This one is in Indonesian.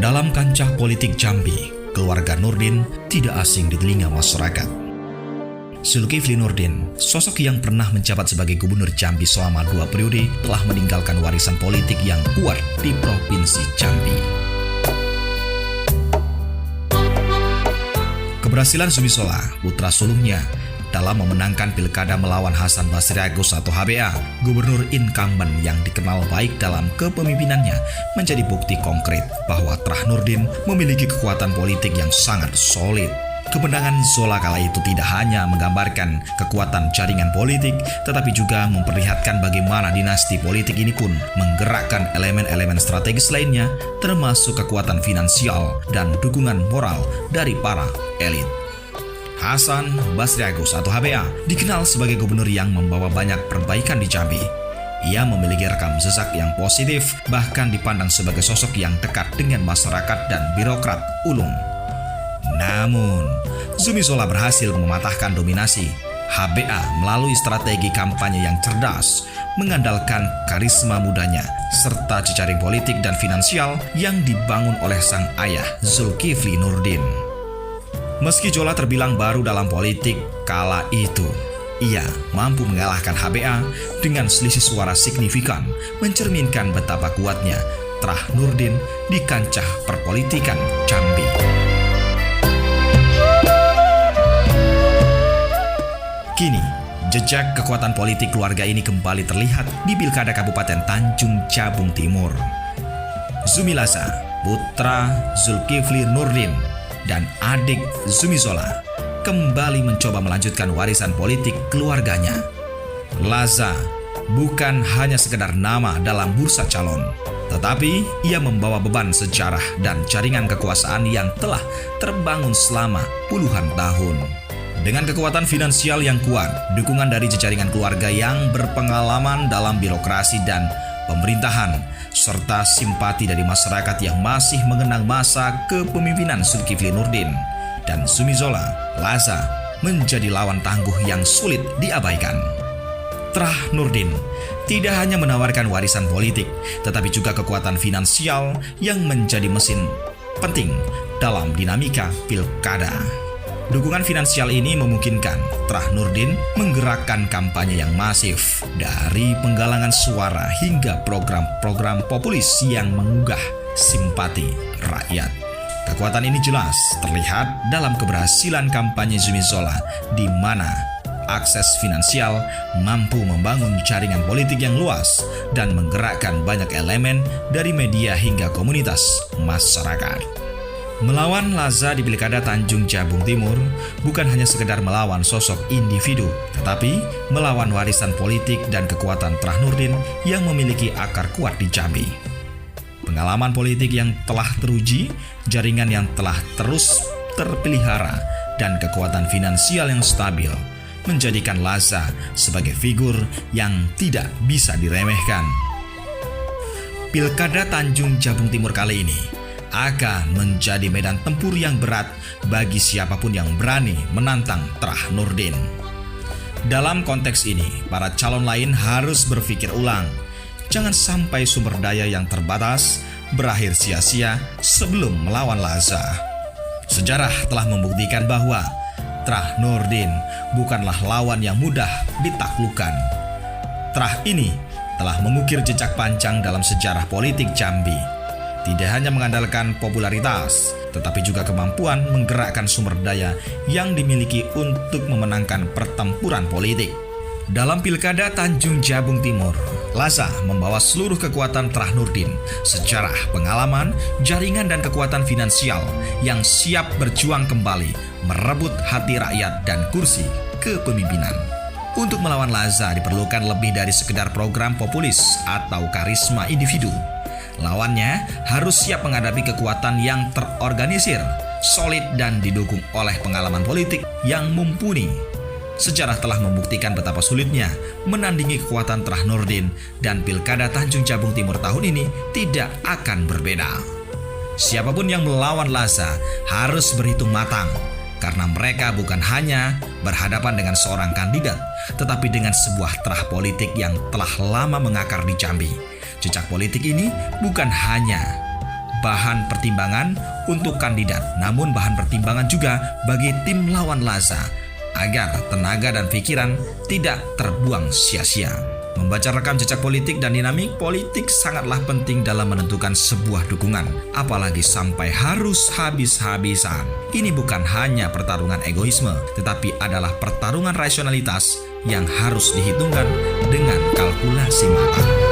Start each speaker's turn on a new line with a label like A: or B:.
A: Dalam kancah politik Jambi, keluarga Nurdin tidak asing di telinga masyarakat. Zulkifli Nurdin, sosok yang pernah menjabat sebagai gubernur Jambi selama 2 periode, telah meninggalkan warisan politik yang kuat di Provinsi Jambi. Keberhasilan Zumizola, putra sulungnya, dalam memenangkan pilkada melawan Hasan Basri Agus atau HBA, gubernur incumbent yang dikenal baik dalam kepemimpinannya, menjadi bukti konkret bahwa Trah Nurdin memiliki kekuatan politik yang sangat solid. Kemenangan Zola kala itu tidak hanya menggambarkan kekuatan jaringan politik, tetapi juga memperlihatkan bagaimana dinasti politik ini pun menggerakkan elemen-elemen strategis lainnya, termasuk kekuatan finansial dan dukungan moral dari para elit. Hasan Basri Agus atau HBA dikenal sebagai gubernur yang membawa banyak perbaikan di Jambi. Ia memiliki rekam jejak yang positif, bahkan dipandang sebagai sosok yang dekat dengan masyarakat dan birokrat ulung. Namun, Zumizola berhasil mematahkan dominasi HBA melalui strategi kampanye yang cerdas, mengandalkan karisma mudanya, serta jejaring politik dan finansial yang dibangun oleh sang ayah Zulkifli Nurdin. Meski Zola terbilang baru dalam politik kala itu, ia mampu mengalahkan HBA dengan selisih suara signifikan, mencerminkan betapa kuatnya Trah Nurdin di kancah perpolitikan Jambi. Kini, jejak kekuatan politik keluarga ini kembali terlihat di Pilkada Kabupaten Tanjung Jabung Timur. Zumi Laza, putra Zulkifli Nurdin dan adik Zumizola, kembali mencoba melanjutkan warisan politik keluarganya. Laza bukan hanya sekedar nama dalam bursa calon, tetapi ia membawa beban sejarah dan jaringan kekuasaan yang telah terbangun selama puluhan tahun. Dengan kekuatan finansial yang kuat, dukungan dari jejaringan keluarga yang berpengalaman dalam birokrasi dan pemerintahan, serta simpati dari masyarakat yang masih mengenang masa kepemimpinan Zulkifli Nurdin dan Zumizola, Laza menjadi lawan tangguh yang sulit diabaikan. Trah Nurdin tidak hanya menawarkan warisan politik, tetapi juga kekuatan finansial yang menjadi mesin penting dalam dinamika pilkada. Dukungan finansial ini memungkinkan Trah Nurdin menggerakkan kampanye yang masif, dari penggalangan suara hingga program-program populis yang menggugah simpati rakyat. Kekuatan ini jelas terlihat dalam keberhasilan kampanye Zumizola, di mana akses finansial mampu membangun jaringan politik yang luas dan menggerakkan banyak elemen dari media hingga komunitas masyarakat. Melawan Laza di Pilkada Tanjung Jabung Timur bukan hanya sekedar melawan sosok individu, tetapi melawan warisan politik dan kekuatan Trah Nurdin yang memiliki akar kuat di Jambi. Pengalaman politik yang telah teruji, jaringan yang telah terus terpelihara, dan kekuatan finansial yang stabil menjadikan Laza sebagai figur yang tidak bisa diremehkan. Pilkada Tanjung Jabung Timur kali ini akan menjadi medan tempur yang berat bagi siapapun yang berani menantang Trah Nurdin. Dalam konteks ini, para calon lain harus berpikir ulang. Jangan sampai sumber daya yang terbatas berakhir sia-sia sebelum melawan Laza. Sejarah telah membuktikan bahwa Trah Nurdin bukanlah lawan yang mudah ditaklukkan. Trah ini telah mengukir jejak panjang dalam sejarah politik Jambi. Tidak hanya mengandalkan popularitas, tetapi juga kemampuan menggerakkan sumber daya yang dimiliki untuk memenangkan pertempuran politik. Dalam Pilkada Tanjung Jabung Timur, Laza membawa seluruh kekuatan Trah Nurdin, sejarah, pengalaman, jaringan dan kekuatan finansial yang siap berjuang kembali merebut hati rakyat dan kursi kepemimpinan. Untuk melawan Laza diperlukan lebih dari sekedar program populis atau karisma individu. Lawannya harus siap menghadapi kekuatan yang terorganisir, solid dan didukung oleh pengalaman politik yang mumpuni. Sejarah telah membuktikan betapa sulitnya menandingi kekuatan Trah Nurdin, dan Pilkada Tanjung Jabung Timur tahun ini tidak akan berbeda. Siapapun yang melawan Laza harus berhitung matang, karena mereka bukan hanya berhadapan dengan seorang kandidat, tetapi dengan sebuah terah politik yang telah lama mengakar di Jambi. Jejak politik ini bukan hanya bahan pertimbangan untuk kandidat, namun bahan pertimbangan juga bagi tim lawan Laza agar tenaga dan pikiran tidak terbuang sia-sia. Membaca rekam jejak politik dan dinamik politik sangatlah penting dalam menentukan sebuah dukungan, apalagi sampai harus habis-habisan. Ini bukan hanya pertarungan egoisme, tetapi adalah pertarungan rasionalitas yang harus dihitungkan dengan kalkulasi matang.